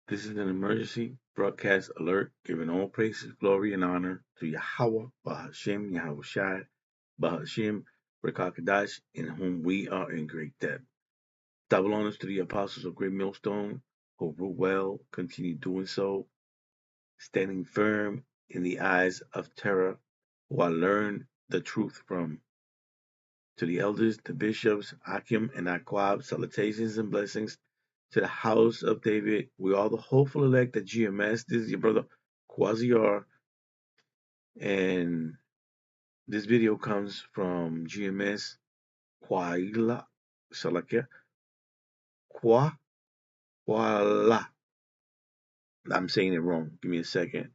This is an emergency broadcast alert giving all praises, glory, and honor to Yahweh, Bahashim, Yahweh Shai, Bahashim, Rekakadash, in whom we are in great debt. Double honors to the apostles of Great Millstone, who rule well, continue doing so, standing firm in the eyes of terror, who I learned the truth from. To the elders, the bishops, Akim and Aquab, salutations and blessings to the house of David. We are the hopeful elect at GMS. This is your brother Quasiar, and this video comes from GMS Quaila Salakia Quala. I'm saying it wrong. Give me a second.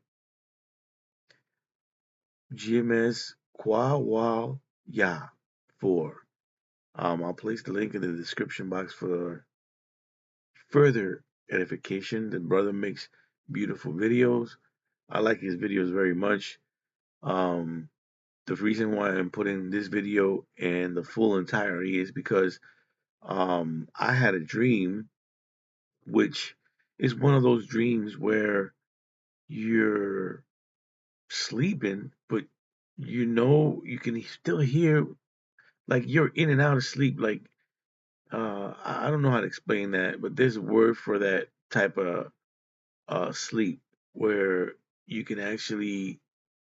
GMS Quawal Ya 4. I'll place the link in the description box for further edification. The brother makes beautiful videos. I like his videos very much. Um, the reason why I'm putting this video in the full entirety is because I had a dream, which is one of those dreams where you're sleeping, but you can still hear, like you're in and out of sleep. Like I don't know how to explain that, but there's a word for that type of sleep where you can actually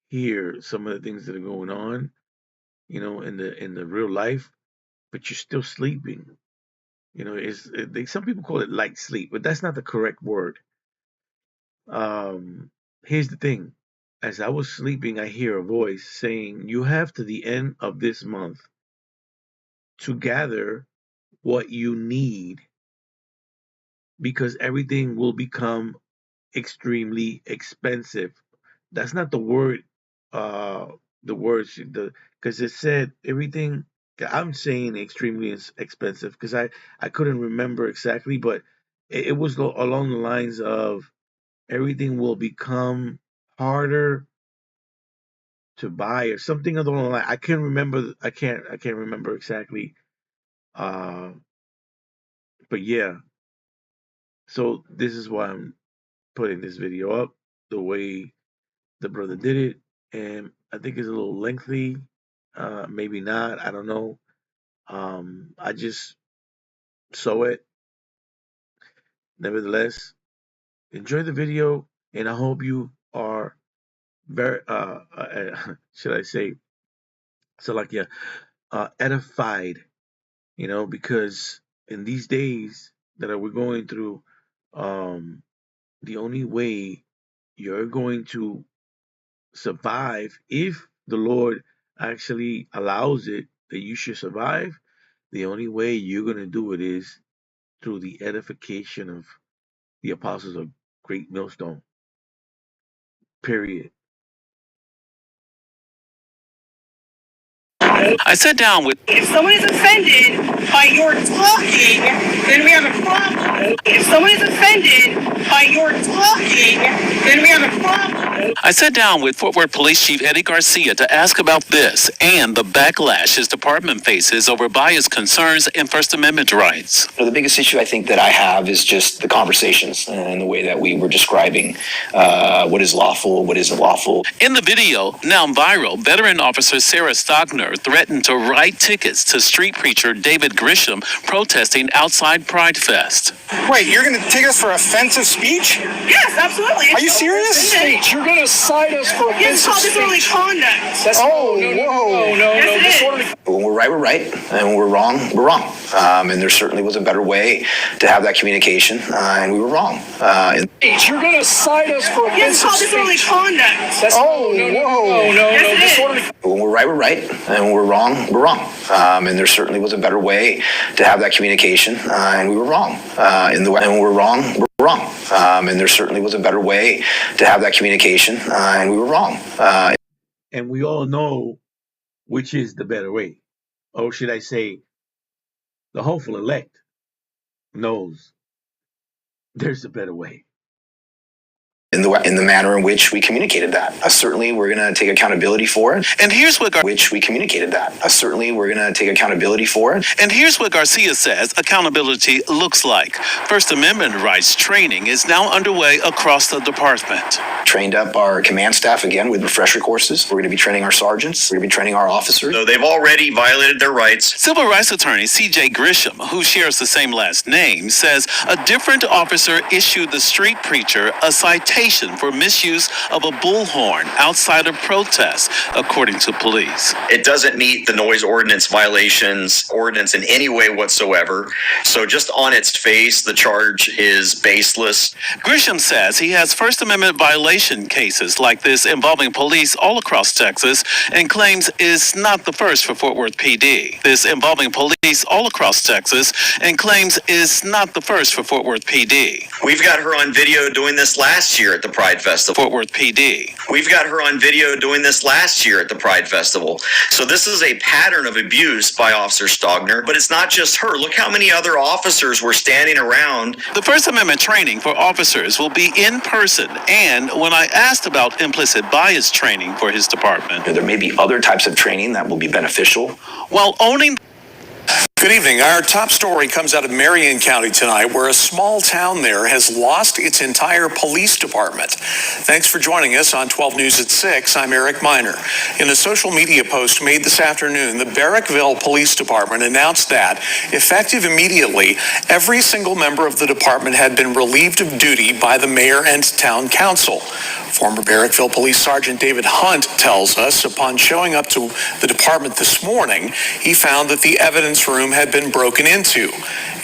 hear some of the things that are going on, in the real life, but you're still sleeping. Some people call it light sleep, but that's not the correct word. Here's the thing: as I was sleeping, I hear a voice saying, "You have to the end of this month to gather what you need, because everything will become extremely expensive." That's not the word. Uh, the words the because it said everything. I'm saying extremely expensive because I couldn't remember exactly, but it was along the lines of everything will become harder to buy or something along the line. I can't remember. I can't remember exactly. Uh, but yeah. So this is why I'm putting this video up the way the brother did it, and I think it's a little lengthy. Maybe not. I don't know. I just saw it. Nevertheless, enjoy the video, and I hope you are very, should I say, so like, yeah, edified. Because in these days that we're going through, um, the only way you're going to survive, if the Lord actually allows it that you should survive, the only way you're going to do it is through the edification of the apostles of Great Millstone. Period. I sat down with. If someone is offended by your talking, then we have a problem. If someone is offended by your talking, then we have a problem. I sat down with Fort Worth Police Chief Eddie Garcia to ask about this and the backlash his department faces over bias concerns and First Amendment rights. The biggest issue I think that I have is just the conversations and the way that we were describing what is lawful, what isn't lawful. In the video, now viral, veteran officer Sarah Stockner threatened to write tickets to street preacher David Grisham protesting outside Pride Fest. Wait, you're going to take us for offensive speech? Yes, absolutely. Are you serious? Speech. You're going to cite us for Yes, it's offensive called disorderly speech? conduct. That's, no. Yes, it is. When we're right, we're right, and when we're wrong. And there certainly was a better way to have that communication, and we were wrong. You're going to cite us for Yes, it's offensive called disorderly speech? conduct. That's, Yes, it is. disorderly. When we're right, we're right, and when we're wrong. And there certainly was a better way to have that communication, and we were wrong. And when we're wrong. And there certainly was a better way to have that communication, and we were wrong. And we all know which is the better way. Or should I say, the hopeful elect knows there's a better way. in the manner in which we communicated that. Certainly, we're going to take accountability for it. And here's what Which we communicated that. Certainly, we're going to take accountability for it. And here's what Garcia says accountability looks like. First Amendment rights training is now underway across the department. Trained up our command staff again with refresher courses. We're going to be training our sergeants. We're going to be training our officers. So they've already violated their rights. Civil rights attorney C.J. Grisham, who shares the same last name, says a different officer issued the street preacher a citation for misuse of a bullhorn outside of protests, according to police. It doesn't meet the noise ordinance ordinance in any way whatsoever. So just on its face, the charge is baseless. Grisham says he has First Amendment violation cases like this involving police all across Texas and claims is not the first for Fort Worth PD. This involving police all across Texas and claims is not the first for Fort Worth PD. We've got her on video doing this last year at the Pride Festival. Fort Worth PD. We've got her on video doing this last year at the Pride Festival. So this is a pattern of abuse by Officer Stogner, but it's not just her. Look how many other officers were standing around. The First Amendment training for officers will be in person, and when I asked about implicit bias training for his department, There may be other types of training that will be beneficial. while owning Good evening. Our top story comes out of Marion County tonight, where a small town there has lost its entire police department. Thanks for joining us on 12 News at 6. I'm Eric Miner. In a social media post made this afternoon, the Barrackville Police Department announced that, effective immediately, every single member of the department had been relieved of duty by the mayor and town council. Former Barrackville Police Sergeant David Hunt tells us upon showing up to the department this morning, he found that the evidence room had been broken into.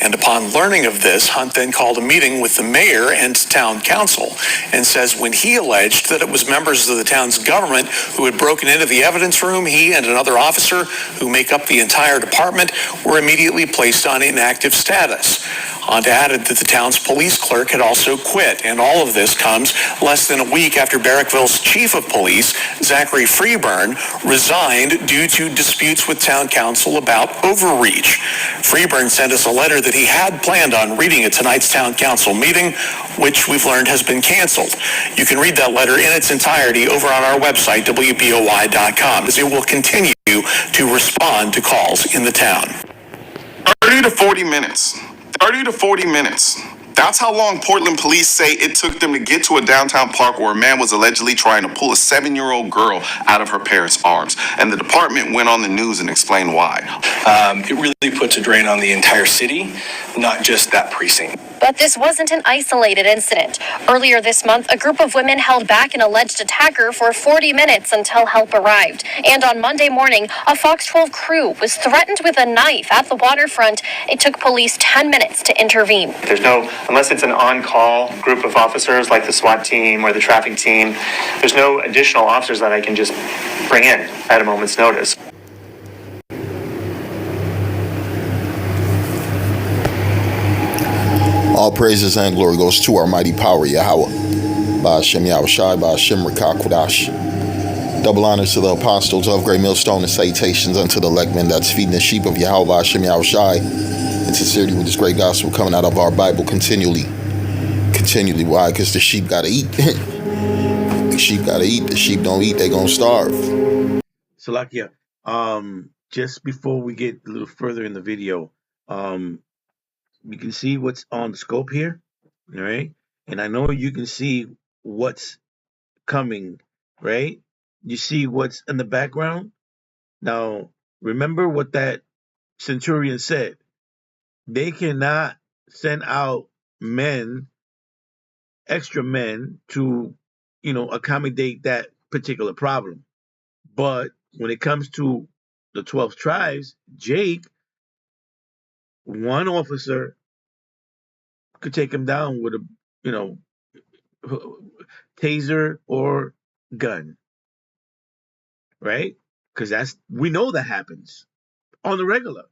And upon learning of this, Hunt then called a meeting with the mayor and town council and says when he alleged that it was members of the town's government who had broken into the evidence room, he and another officer who make up the entire department were immediately placed on inactive status. Hunt added that the town's police clerk had also quit, and all of this comes less than a week after Barrackville's chief of police, Zachary Freeburn, resigned due to disputes with town council about overreach. Freeburn sent us a letter that he had planned on reading at tonight's town council meeting, which we've learned has been canceled. You can read that letter in its entirety over on our website, WBOY.com, as it will continue to respond to calls in the town. 30 to 40 minutes. 30 to 40 minutes. That's how long Portland police say it took them to get to a downtown park where a man was allegedly trying to pull a 7-year-old girl out of her parents' arms. And the department went on the news and explained why. It really puts a drain on the entire city, not just that precinct. But this wasn't an isolated incident. Earlier this month, a group of women held back an alleged attacker for 40 minutes until help arrived. And on Monday morning, a Fox 12 crew was threatened with a knife at the waterfront. It took police 10 minutes to intervene. Unless it's an on-call group of officers like the SWAT team or the traffic team, there's no additional officers that I can just bring in at a moment's notice. All praises and glory goes to our mighty power, Yahweh. By Hashem Yahushai, by Hashem Rakah Kodash. Double honors to the apostles of Great Millstone and salutations unto the elect men that's feeding the sheep of Yahweh, by Hashem Yahushai. In sincerity with this great gospel coming out of our Bible continually. Why? Because the sheep got to eat. The sheep got to eat. The sheep don't eat, they going to starve. Salakia, just before we get a little further in the video, you can see what's on the scope here, all right? And I know you can see what's coming, right? You see what's in the background? Now, remember what that centurion said. They cannot send out men, extra men, to, accommodate that particular problem. But when it comes to the 12 tribes, Jake, one officer could take him down with a, taser or gun, right? Because we know that happens on the regular,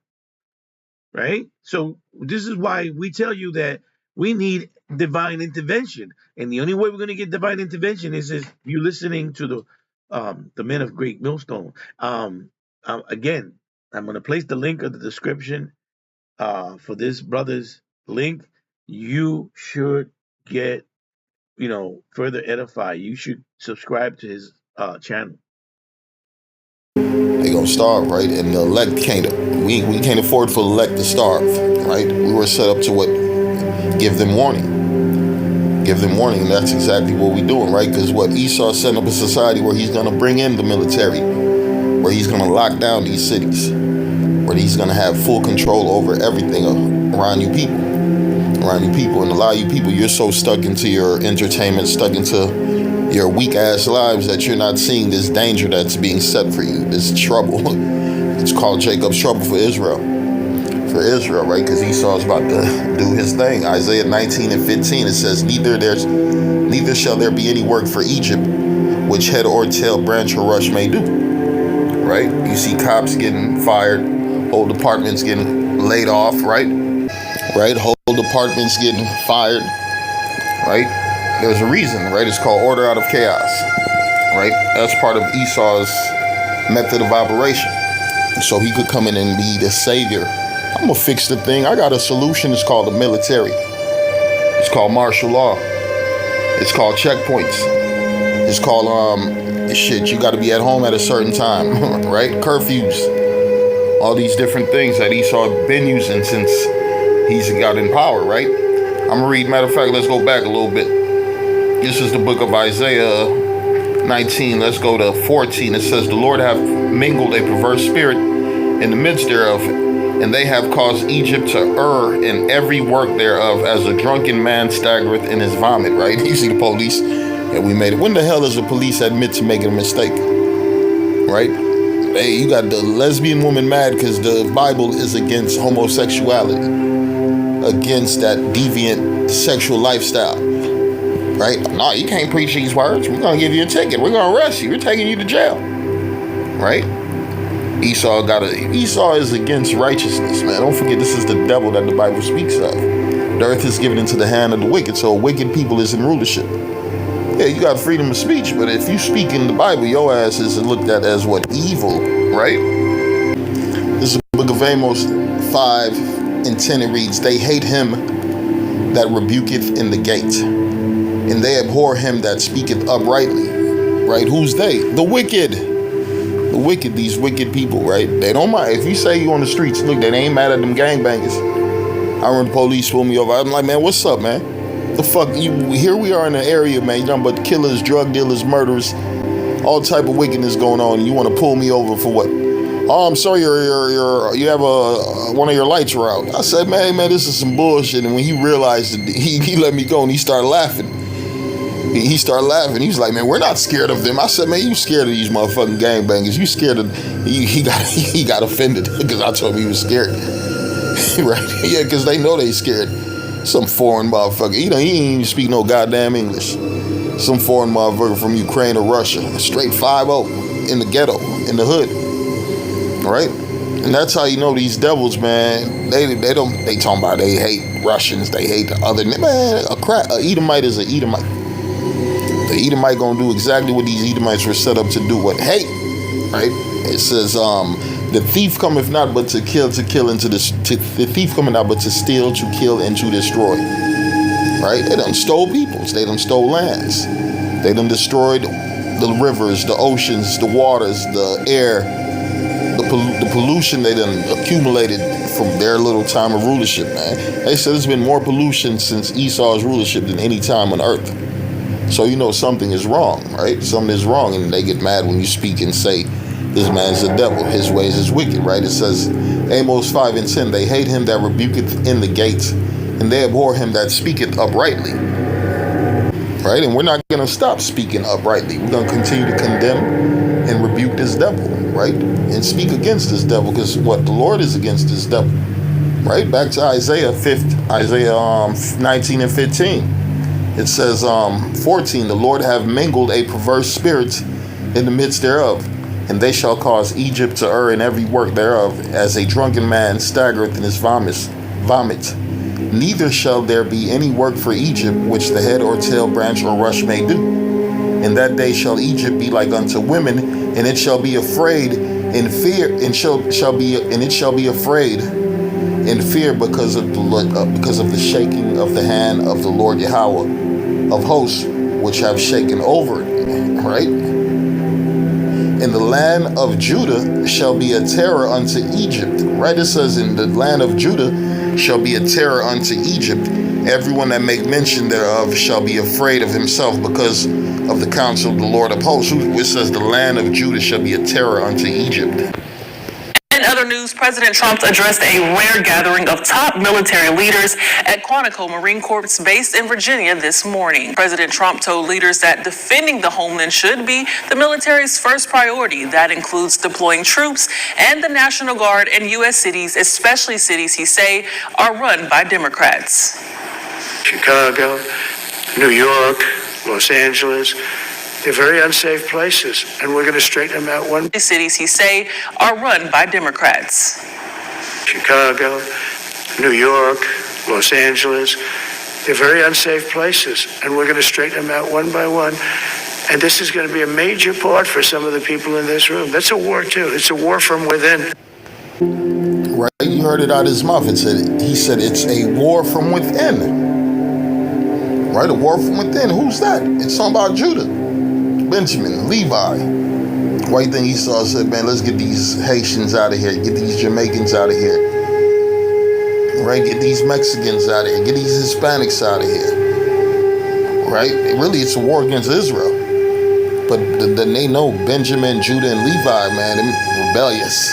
right? So this is why we tell you that we need divine intervention, and the only way we're going to get divine intervention is if you listening to the men of Great Millstone. Again, I'm going to place the link of the description for this brother's link. You should get further edify, you should subscribe to his channel. They gonna starve, right? And the elect can't. We can't afford for the elect to starve, right? We were set up to what? Give them warning. Give them warning. And that's exactly what we're doing, right? Because what Esau set up a society where he's gonna bring in the military, where he's gonna lock down these cities, where he's gonna have full control over everything around you people. And a lot of you people, you're so stuck into your entertainment, stuck into your weak ass lives that you're not seeing this danger that's being set for you, this trouble. It's called Jacob's trouble for Israel. Right? Because Esau's about to do his thing. Isaiah 19:15, it says, neither shall there be any work for Egypt, which head or tail, branch or rush may do. Right? You see cops getting fired, whole departments getting laid off, right? Whole departments getting fired, right? There's a reason, right? It's called order out of chaos, right? That's part of Esau's method of operation. So he could come in and be the savior. I'm gonna fix the thing. I got a solution. It's called the military. It's called martial law. It's called checkpoints. It's called, you gotta be at home at a certain time, right? Curfews. All these different things that Esau been using since he's got in power, right? I'm gonna read, matter of fact, let's go back a little bit. This is the book of Isaiah 19. Let's go to 14. It says, the Lord hath mingled a perverse spirit in the midst thereof, and they have caused Egypt to err in every work thereof, as a drunken man staggereth in his vomit, right? You see the police, and we made it. When the hell does the police admit to making a mistake, right? Hey, you got the lesbian woman mad because the Bible is against homosexuality, against that deviant sexual lifestyle, right? No, you can't preach these words. We're going to give you a ticket. We're going to arrest you. We're taking you to jail, right? Esau is against righteousness, man. Don't forget, this is the devil that the Bible speaks of. The earth is given into the hand of the wicked, so wicked people is in rulership. Yeah, you got freedom of speech, but if you speak in the Bible, your ass is looked at as what? Evil, right? This is the book of Amos 5:10. It reads, they hate him that rebuketh in the gate, and they abhor him that speaketh uprightly, right? Who's they? The wicked. The wicked, these wicked people, right? They don't mind. If you say you on the streets, look, they ain't mad at them gangbangers. I remember the police pulled me over. I'm like, man, what's up, man? The fuck, here we are in an area, man, you talking about killers, drug dealers, murderers, all type of wickedness going on, and you want to pull me over for what? Oh, I'm sorry, you have one of your lights were out. I said, man, this is some bullshit. And when he realized it, he let me go, and he started laughing. He started laughing. He was like, man, we're not scared of them. I said, man, you scared of these motherfucking gangbangers. You scared of... He got offended because I told him he was scared. Right? Yeah, because they know they scared. Some foreign motherfucker. He ain't even speak no goddamn English. Some foreign motherfucker from Ukraine or Russia. Straight 5-0 in the ghetto, in the hood. Right? And that's how you know these devils, man. They talking about they hate Russians. They hate the other... Man, a Edomite is an Edomite. The Edomite gonna do exactly what these Edomites were set up to do. What? Hate, right? It says, the thief cometh not but to kill, and the thief cometh not but to steal, to kill, and to destroy. Right? They done stole peoples. They done stole lands. They done destroyed the rivers, the oceans, the waters, the air, the pollution they done accumulated from their little time of rulership, man. They said there's been more pollution since Esau's rulership than any time on earth. So you know something is wrong, right? Something is wrong, and they get mad when you speak and say, this man's the devil, his ways is wicked, right? It says, Amos 5:10, they hate him that rebuketh in the gates, and they abhor him that speaketh uprightly, right? And we're not going to stop speaking uprightly. We're going to continue to condemn and rebuke this devil, right? And speak against this devil, because what? The Lord is against this devil, right? Back to Isaiah 19:15. It says, 14, the Lord have mingled a perverse spirit in the midst thereof, and they shall cause Egypt to err in every work thereof, as a drunken man staggereth in his vomit. Neither shall there be any work for Egypt, which the head or tail, branch or rush may do. In that day shall Egypt be like unto women, and it shall be afraid in fear, and it shall be afraid in fear because of the shaking of the hand of the Lord Yahweh, of hosts which have shaken over it, right? In the land of Judah shall be a terror unto Egypt, right? It says in the land of Judah shall be a terror unto Egypt. Everyone that make mention thereof shall be afraid of himself because of the counsel of the Lord of hosts. It says the land of Judah shall be a terror unto Egypt. In other news, President Trump addressed a rare gathering of top military leaders at Quantico Marine Corps based in Virginia this morning. President Trump told leaders that defending the homeland should be the military's first priority. That includes deploying troops and the National Guard in U.S. cities, especially cities he say are run by Democrats. Chicago, New York, Los Angeles. They're very unsafe places, and we're going to straighten them out one. The cities he say are run by Democrats. Chicago, New York, Los Angeles. They're very unsafe places, and we're going to straighten them out one by one. And this is going to be a major part for some of the people in this room. That's a war, too. It's a war from within. Right? You heard it out of his mouth. He said it's a war from within. Right? A war from within. Who's that? It's talking about Judah. Benjamin, Levi. White thing Esau said, man, let's get these Haitians out of here. Get these Jamaicans out of here. Right? Get these Mexicans out of here. Get these Hispanics out of here. Right? Really, it's a war against Israel. But they know Benjamin, Judah, and Levi, man, they're rebellious.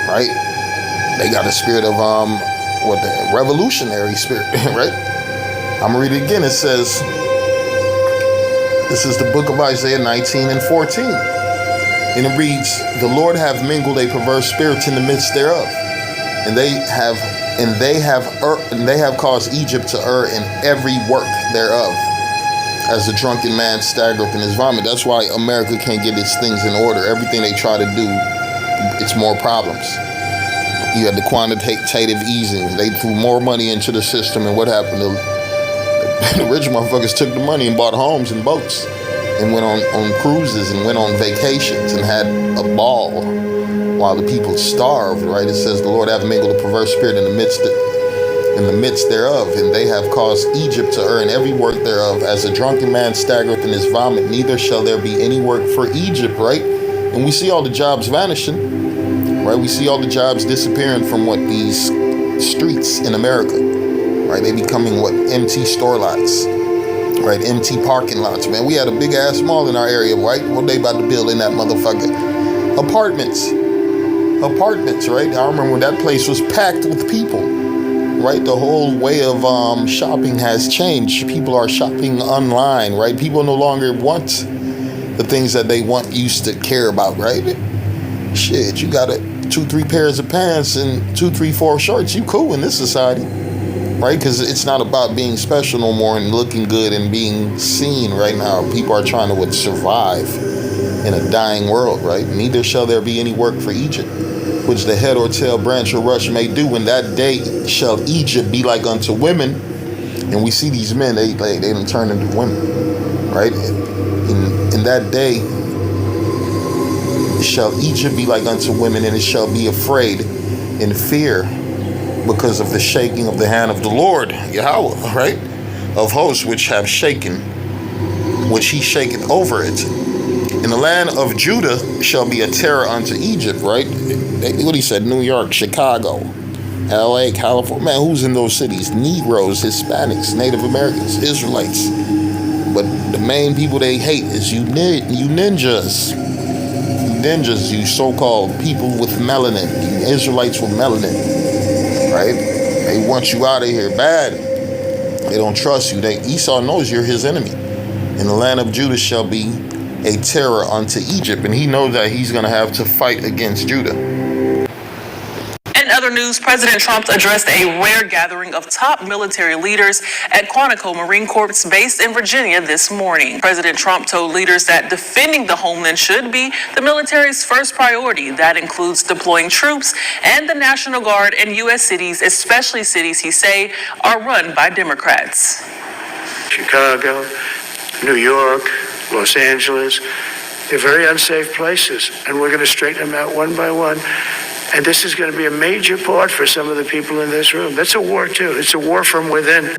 Right? They got a spirit of, the revolutionary spirit, right? I'm going to read it again. It says, this is the book of Isaiah 19 and 14. And it reads, the Lord hath mingled a perverse spirit in the midst thereof. And they have caused Egypt to err in every work thereof, as the drunken man staggereth in his vomit. That's why America can't get its things in order. Everything they try to do, it's more problems. You had the quantitative easing. They threw more money into the system, and what happened? The rich motherfuckers took the money and bought homes and boats and went on cruises and went on vacations and had a ball while the people starved, right? It says the Lord hath mingled a perverse spirit in the midst thereof, and they have caused Egypt to err in every work thereof, as a drunken man staggereth in his vomit, neither shall there be any work for Egypt, right? And we see all the jobs vanishing, right? We see all the jobs disappearing from these streets in America. Right, they becoming empty store lots, right? Empty parking lots, man. We had a big ass mall in our area, right? What they about to build in that motherfucker? Apartments, right? I remember when that place was packed with people, right? The whole way of shopping has changed. People are shopping online, right? People no longer want the things that they used to care about, right? Shit, you got 2-3 pairs of pants and 2-3-4 shirts. You cool in this society. Right? Because it's not about being special no more and looking good and being seen right now. People are trying to survive in a dying world, right? Neither shall there be any work for Egypt, which the head or tail, branch or rush may do. In that day shall Egypt be like unto women. And we see these men, they done turn into women, right? In that day shall Egypt be like unto women, and it shall be afraid in fear, because of the shaking of the hand of the Lord, Yahweh, right? Of hosts which have shaken, which he shaketh over it. In the land of Judah shall be a terror unto Egypt, right? What he said, New York, Chicago, LA, California. Man, who's in those cities? Negroes, Hispanics, Native Americans, Israelites. But the main people they hate is you ninjas. Ninjas, you so-called people with melanin, you Israelites with melanin. Right? They want you out of here bad. They don't trust you. Esau knows you're his enemy. And the land of Judah shall be a terror unto Egypt. And he knows that he's going to have to fight against Judah. In other news, President Trump addressed a rare gathering of top military leaders at Quantico Marine Corps based in Virginia this morning. President Trump told leaders that defending the homeland should be the military's first priority. That includes deploying troops and the National Guard in U.S. cities, especially cities he say are run by Democrats. Chicago, New York, Los Angeles. They're very unsafe places, and we're going to straighten them out one by one. And this is going to be a major part for some of the people in this room. That's a war, too. It's a war from within.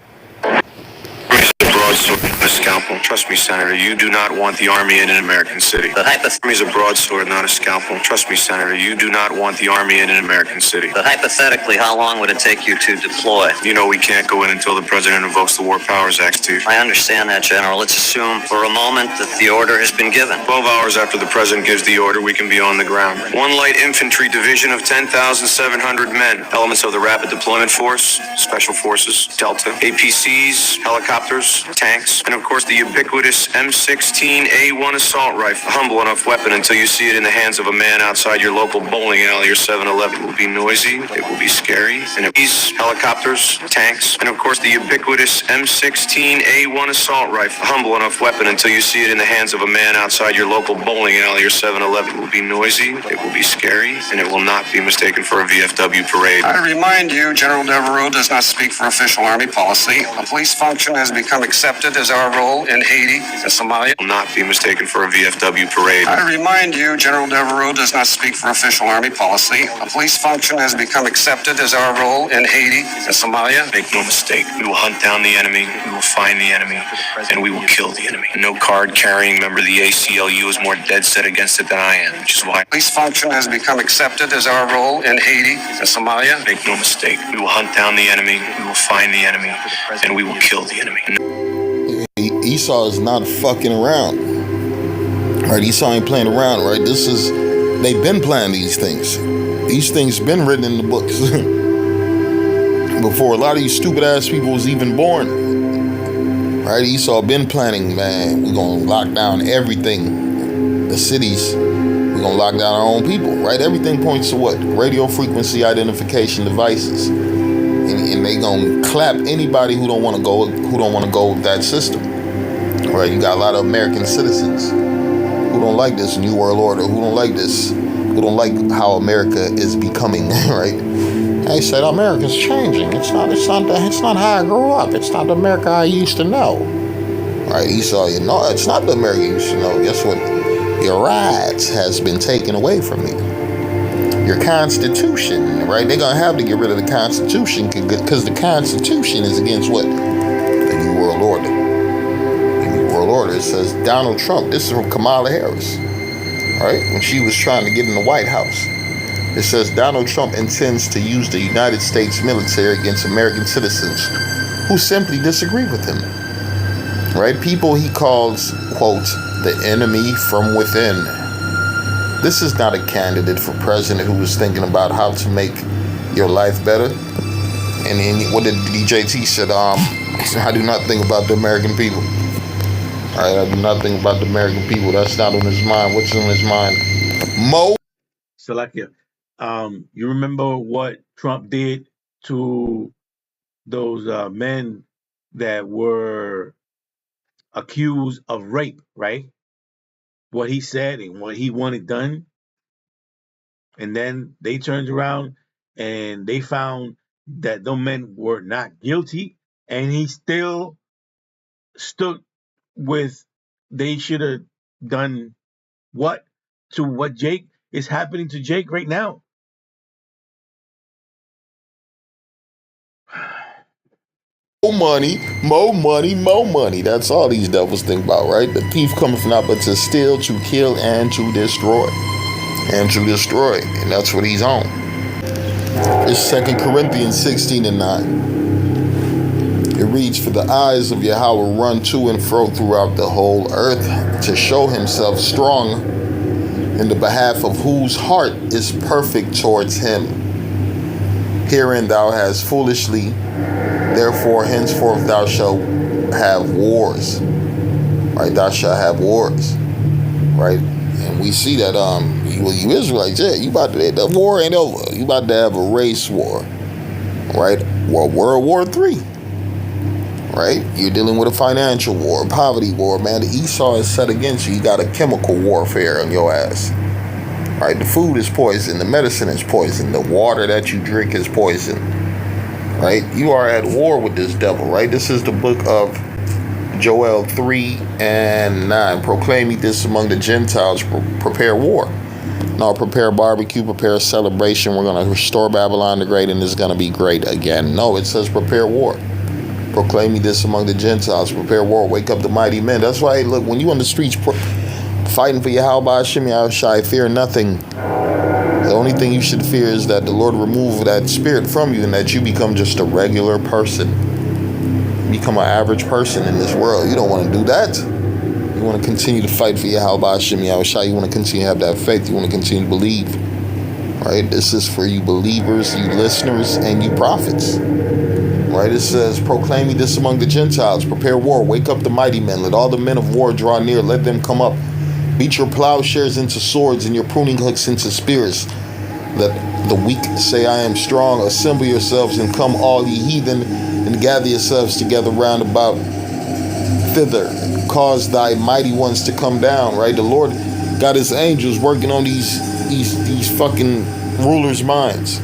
Broadsword in the scalpel. Trust me, Senator, you do not want the Army in an American city. The Army is a broadsword, not a scalpel. Trust me, Senator, you do not want the Army in an American city. But hypothetically, how long would it take you to deploy? You know we can't go in until the President invokes the War Powers Act, Steve. I understand that, General. Let's assume for a moment that the order has been given. 12 hours after the President gives the order, we can be on the ground. One light infantry division of 10,700 men. Elements of the Rapid Deployment Force, Special Forces, Delta, APCs, helicopters, tanks, and of course the ubiquitous M16A1 assault rifle. A humble enough weapon until you see it in the hands of a man outside your local bowling alley or 7-Eleven. It will be noisy, it will be scary, and these helicopters, tanks, and of course the ubiquitous M16A1 assault rifle. A humble enough weapon until you see it in the hands of a man outside your local bowling alley or 7-Eleven. It will be noisy, it will be scary, and it will not be mistaken for a VFW parade. I remind you, General Devereaux does not speak for official Army policy. A police function has become accepted as our role in Haiti and Somalia. Will not be mistaken for a VFW parade. I remind you, General Devereaux does not speak for official Army policy. A police function has become accepted as our role in Haiti and Somalia. Make no mistake, we will hunt down the enemy, we will find the enemy, and we will kill the enemy. No card-carrying member of the ACLU is more dead set against it than I am, which is why police function has become accepted as our role in Haiti and Somalia. Make no mistake, we will hunt down the enemy, we will find the enemy, and we will kill the enemy. Esau is not fucking around. Right? Esau ain't playing around, right? They've been planning these things. These things been written in the books. Before a lot of these stupid ass people was even born. Right? Esau been planning, man. We're gonna lock down everything. The cities. We're gonna lock down our own people, right? Everything points to what? Radio frequency identification devices. And they gonna clap anybody who don't want to go with that system. Right? You got a lot of American citizens who don't like this New World Order, who don't like this, who don't like how America is becoming, right? They said America's changing. It's not how I grew up. It's not the America I used to know. Right? Esau, it's not the America you used to know. Guess what? Your rights has been taken away from you. Your Constitution, right? They're gonna have to get rid of the Constitution because the Constitution is against what? The New World Order. The New World Order says Donald Trump. This is from Kamala Harris, right? When she was trying to get in the White House. It says Donald Trump intends to use the United States military against American citizens who simply disagree with him. Right? People he calls, quote, the enemy from within. This is not a candidate for president who is thinking about how to make your life better. And what did DJT said? I do not think about the American people. I do not think about the American people. That's not on his mind. What's on his mind? Mo. Salakia, you remember what Trump did to those men that were accused of rape, right? What he said and what he wanted done. And then they turned around and they found that those men were not guilty. And he still stood with they should have done what to what Jake is happening to Jake right now. More money. That's all these devils think about, right? The thief cometh not but to steal, to kill, and to destroy. And that's what he's on. It's 2 Corinthians 16:9. It reads, for the eyes of Yahweh run to and fro throughout the whole earth to show himself strong in the behalf of whose heart is perfect towards him. Herein thou hast foolishly, therefore henceforth thou shalt have wars. Right? Thou shalt have wars. Right? And we see that you Israelites, you about to, the war ain't over. You about to have a race war. Right? Well, World War III. Right? You're dealing with a financial war, a poverty war, man. The Esau is set against you. You got a chemical warfare on your ass. Right? The food is poison. The medicine is poison. The water that you drink is poison. Right? You are at war with this devil, right? This is the book of Joel 3:9. Proclaim ye this among the Gentiles. Prepare war. No, prepare barbecue, prepare celebration. We're going to restore Babylon the Great and it's going to be great again. No, it says prepare war. Proclaim me this among the Gentiles. Prepare war. Wake up the mighty men. That's why, look, when you on the streets fighting for Yahweh Hashem Yahushai, fear nothing. The only thing you should fear is that the Lord remove that spirit from you and that you become just a regular person. Become an average person in this world. You don't want to do that. You want to continue to fight for Yahweh Hashem Yahushai. You want to continue to have that faith. You want to continue to believe. Right? This is for you believers, you listeners, and you prophets. Right? It says, proclaim me this among the Gentiles. Prepare war. Wake up the mighty men. Let all the men of war draw near. Let them come up. Beat your plowshares into swords and your pruning hooks into spears. Let the weak say, I am strong. Assemble yourselves and come, all ye heathen, and gather yourselves together round about thither. Cause thy mighty ones to come down. Right? The Lord got his angels working on these fucking rulers' minds.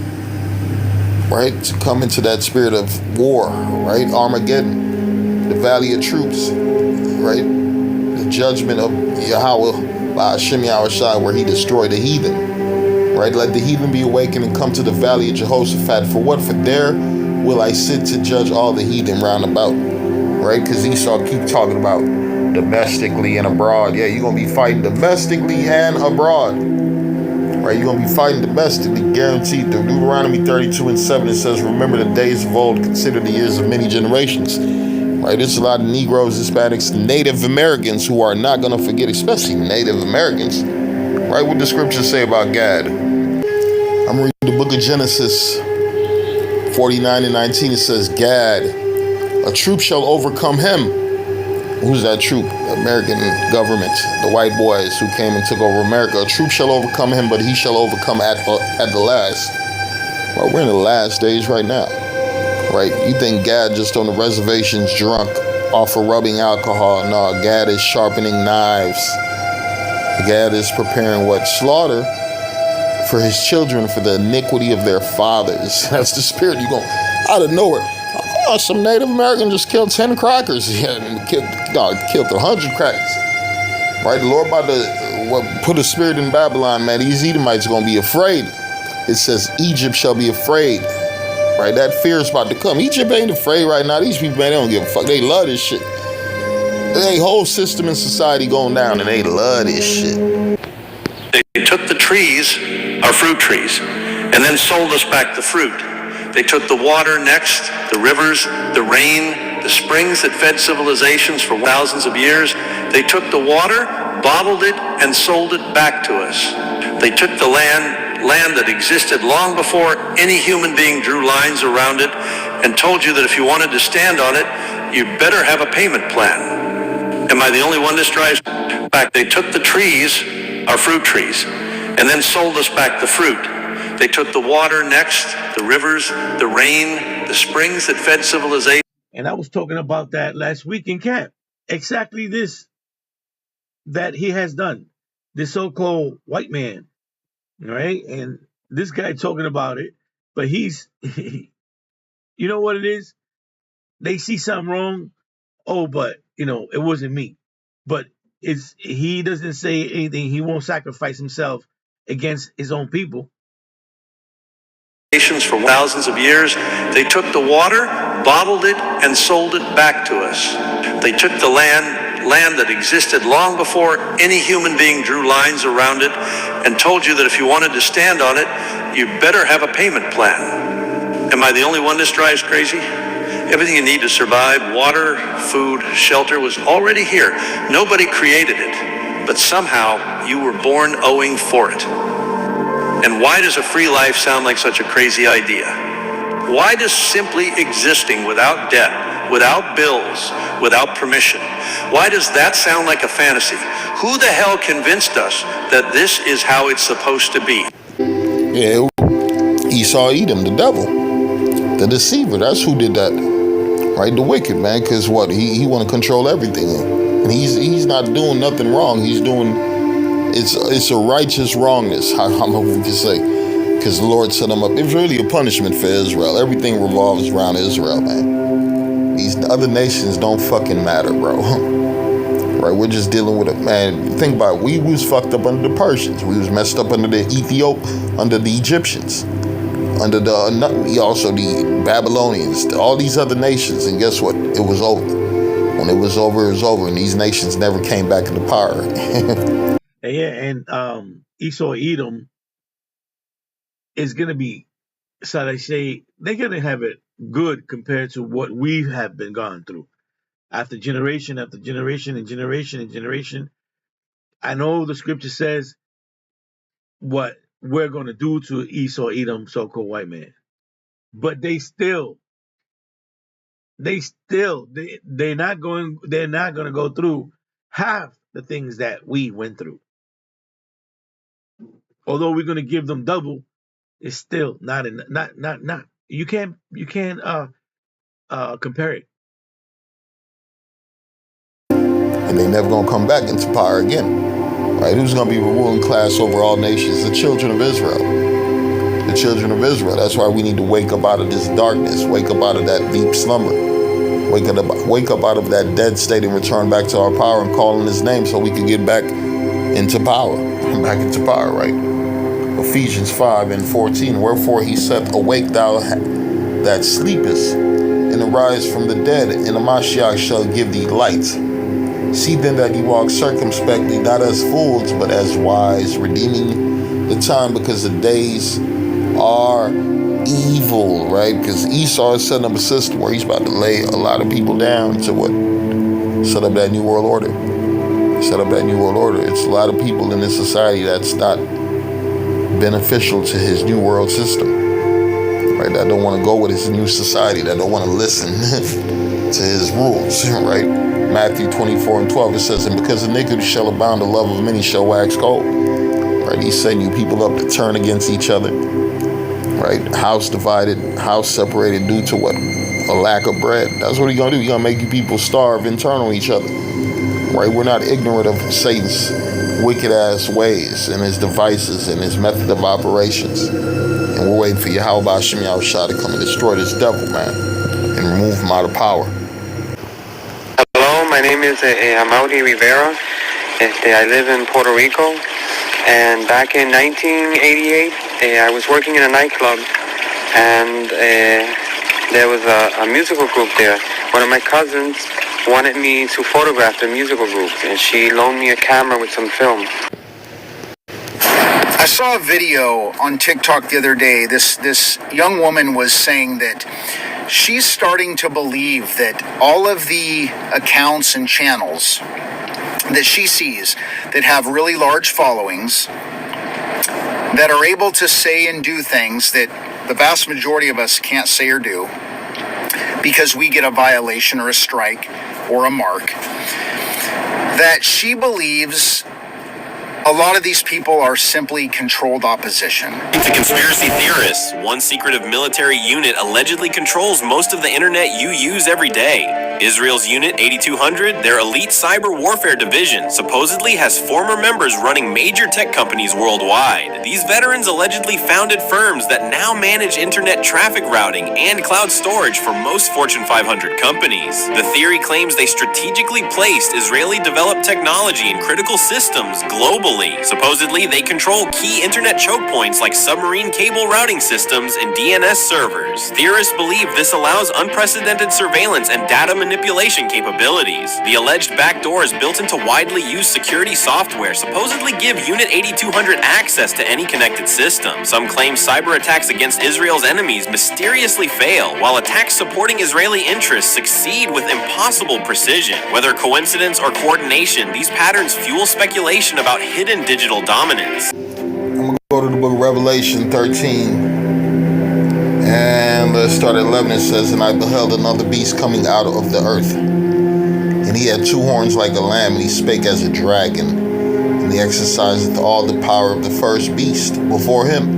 Right? To come into that spirit of war. Right? Armageddon. The valley of troops. Right? The judgment of Yahweh by Hashem Yahushai, where he destroyed the heathen. Right? Let the heathen be awakened and come to the valley of Jehoshaphat. For what? For there will I sit to judge all the heathen round about. Right? Because Esau keep talking about domestically and abroad. Yeah, you're going to be fighting domestically and abroad. Right? You're going to be fighting domestically, guaranteed. Through Deuteronomy 32:7, it says, remember the days of old, consider the years of many generations. Right? There's a lot of Negroes, Hispanics, Native Americans who are not going to forget, especially Native Americans. Right? What the scriptures say about Gad. I'm reading the book of Genesis 49:19. It says, Gad, a troop shall overcome him. Who's that troop? The American government, the white boys who came and took over America. A troop shall overcome him, but he shall overcome at the last. Well, we're in the last days right now. Right? You think Gad just on the reservations drunk off of rubbing alcohol? No, Gad is sharpening knives. Gad is preparing what? Slaughter for his children, for the iniquity of their fathers. That's the spirit you go out of nowhere. Oh, some Native American just killed 10 crackers. Yeah, killed 100 crackers. Right? The Lord about to put a spirit in Babylon, man. These Edomites are going to be afraid. It says Egypt shall be afraid. Right? That fear is about to come. Egypt ain't afraid right now. These people, man, they don't give a fuck. They love this shit. Their whole system in society going down, and they love this shit. They took the trees, our fruit trees, and then sold us back the fruit. They took the water next, the rivers, the rain, the springs that fed civilizations for thousands of years. They took the water, bottled it, and sold it back to us. They took the land that existed long before any human being drew lines around it, and told you that if you wanted to stand on it, you'd better have a payment plan. Am I the only one this drives back? They took the trees, our fruit trees, and then sold us back the fruit. They took the water next, the rivers, the rain, the springs that fed civilization. And I was talking about that last week in camp. Exactly this that he has done. This so-called white man. Right? And this guy talking about it. But he's, you know what it is? They see something wrong. Oh, but, it wasn't me. But he doesn't say anything. He won't sacrifice himself against his own people. For thousands of years, they took the water, bottled it, and sold it back to us. They took the land that existed long before any human being drew lines around it, and told you that if you wanted to stand on it, you better have a payment plan. Am I the only one this drives crazy? Everything you need to survive, water, food, shelter, was already here. Nobody created it, but somehow you were born owing for it. And why does a free life sound like such a crazy idea? Why does simply existing without debt, without bills, without permission, why does that sound like a fantasy? Who the hell convinced us that this is how it's supposed to be? Yeah, Esau, Edom, the devil, the deceiver. That's who did that. Right? The wicked, man. Because what? He want to control everything. And he's not doing nothing wrong. He's doing... It's a righteous wrongness, how we can say, because the Lord set them up. It was really a punishment for Israel. Everything revolves around Israel, man. These other nations don't fucking matter, bro. Right? We're just dealing with it, man. Think about it. We was fucked up under the Persians. We was messed up under the Egyptians. under also the Babylonians, all these other nations, and guess what? It was over. When it was over, and these nations never came back into power. And Esau Edom is going to be, so they say, they're going to have it good compared to what we have been gone through. After generation and generation and generation, I know the scripture says what we're going to do to Esau Edom, so-called white man, but they're not going to go through half the things that we went through. Although we're going to give them double, it's still not. You can't compare it. And they never gonna come back into power again. Right? Who's gonna be the ruling class over all nations? The children of Israel. The children of Israel. That's why we need to wake up out of this darkness, wake up out of that deep slumber, wake up out of that dead state and return back to our power and call in his name so we can get back into power. Back into power, right? Ephesians 5:14. Wherefore he saith, awake thou that sleepest, and arise from the dead, and the Mashiach shall give thee light. See then that ye walk circumspectly, not as fools, but as wise, redeeming the time, because the days are evil, right? Because Esau is setting up a system where he's about to lay a lot of people down to what? Set up that new world order. Set up that new world order. It's a lot of people in this society that's not beneficial to his new world system, right? That don't want to go with his new society, that don't want to listen to his rules, right? Matthew 24:12, it says, and because iniquity shall abound, the love of many shall wax cold, right? He's setting you people up to turn against each other, right? House divided, house separated due to what? A lack of bread. That's what he's going to do. He's going to make you people starve and turn on each other, right? We're not ignorant of Satan's wicked ass ways and his devices and his method of operations. And we're waiting for Yahweh Hashem Yahushua to come and destroy this devil, man, and remove him out of power. Hello, my name is Amaury Rivera. I live in Puerto Rico. And back in 1988, I was working in a nightclub, and there was a musical group there. One of my cousins wanted me to photograph the musical group, and she loaned me a camera with some film. I saw a video on TikTok the other day. This young woman was saying that she's starting to believe that all of the accounts and channels that she sees that have really large followings, that are able to say and do things that the vast majority of us can't say or do because we get a violation or a strike or a mark, that she believes a lot of these people are simply controlled opposition. To conspiracy theorists, one secretive military unit allegedly controls most of the internet you use every day. Israel's Unit 8200, their elite cyber warfare division, supposedly has former members running major tech companies worldwide. These veterans allegedly founded firms that now manage internet traffic routing and cloud storage for most Fortune 500 companies. The theory claims they strategically placed Israeli-developed technology in critical systems globally. Supposedly, they control key internet choke points like submarine cable routing systems and DNS servers. Theorists believe this allows unprecedented surveillance and data manipulation capabilities. The alleged backdoors built into widely used security software supposedly give Unit 8200 access to any connected system. Some claim cyber attacks against Israel's enemies mysteriously fail, while attacks supporting Israeli interests succeed with impossible precision. Whether coincidence or coordination, these patterns fuel speculation about hidden digital dominance. I'm going to go to the book of Revelation 13. And let's start at 11. It says, and I beheld another beast coming out of the earth. And he had two horns like a lamb, and he spake as a dragon. And he exerciseth all the power of the first beast before him,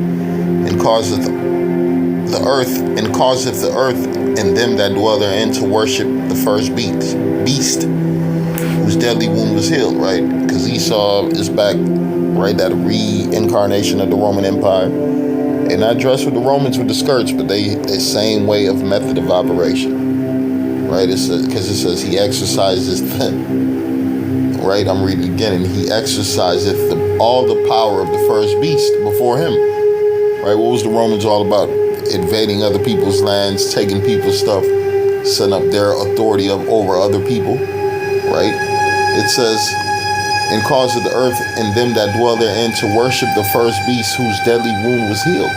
and causeth the earth and them that dwell therein to worship the first beast, whose deadly wound was healed, right? Because Esau is back, right? That reincarnation of the Roman Empire. And not dressed with the Romans with the skirts, but they same way of method of operation, right? Because it says he exercises them, right? I'm reading again, and he exerciseth all the power of the first beast before him, right? What was the Romans all about? invading other people's lands, taking people's stuff, setting up their authority over other people, right? It says, and causeth the earth and them that dwell therein to worship the first beast whose deadly wound was healed.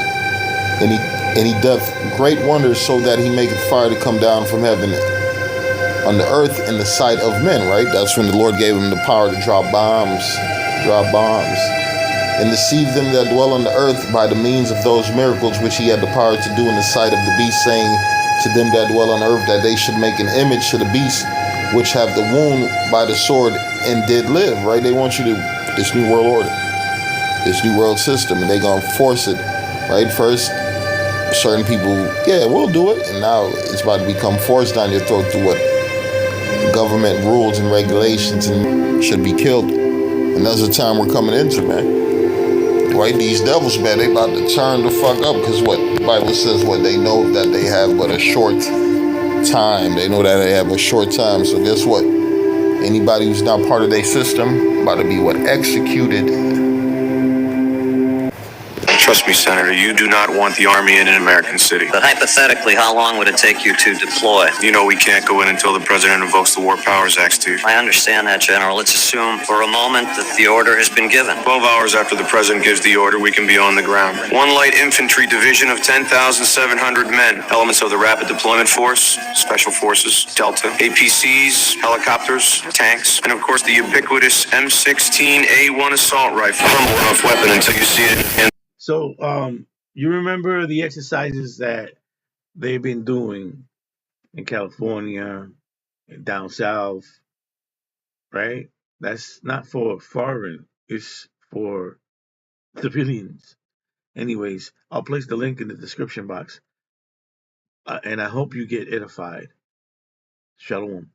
And he doth great wonders, so that he maketh fire to come down from heaven on the earth in the sight of men, right? That's when the Lord gave him the power to drop bombs, and deceive them that dwell on the earth by the means of those miracles which he had the power to do in the sight of the beast, saying to them that dwell on earth that they should make an image to the beast which have the wound by the sword and did live, right? They want you to, this new world order, this new world system, and they gonna force it, right? First, certain people, yeah, we'll do it, and now it's about to become forced down your throat through what? Government rules and regulations, and should be killed. And that's the time we're coming into, man. Right? These devils, man, they about to turn the fuck up, because what the Bible says, what they know that they have but a short time. They know that they have a short time. So guess what? Anybody who's not part of their system about to be what? Executed. Trust me, Senator, you do not want the Army in an American city. But hypothetically, how long would it take you to deploy? You know we can't go in until the President invokes the War Powers Act, Steve. I understand that, General. Let's assume for a moment that the order has been given. 12 hours after the President gives the order, we can be on the ground. One light infantry division of 10,700 men. Elements of the Rapid Deployment Force, Special Forces, Delta, APCs, helicopters, tanks, and of course the ubiquitous M16A1 assault rifle. Crumble enough weapon until you see it. So, you remember the exercises that they've been doing in California and down south, right? That's not for foreign, it's for civilians. Anyways, I'll place the link in the description box, and I hope you get edified. Shalom.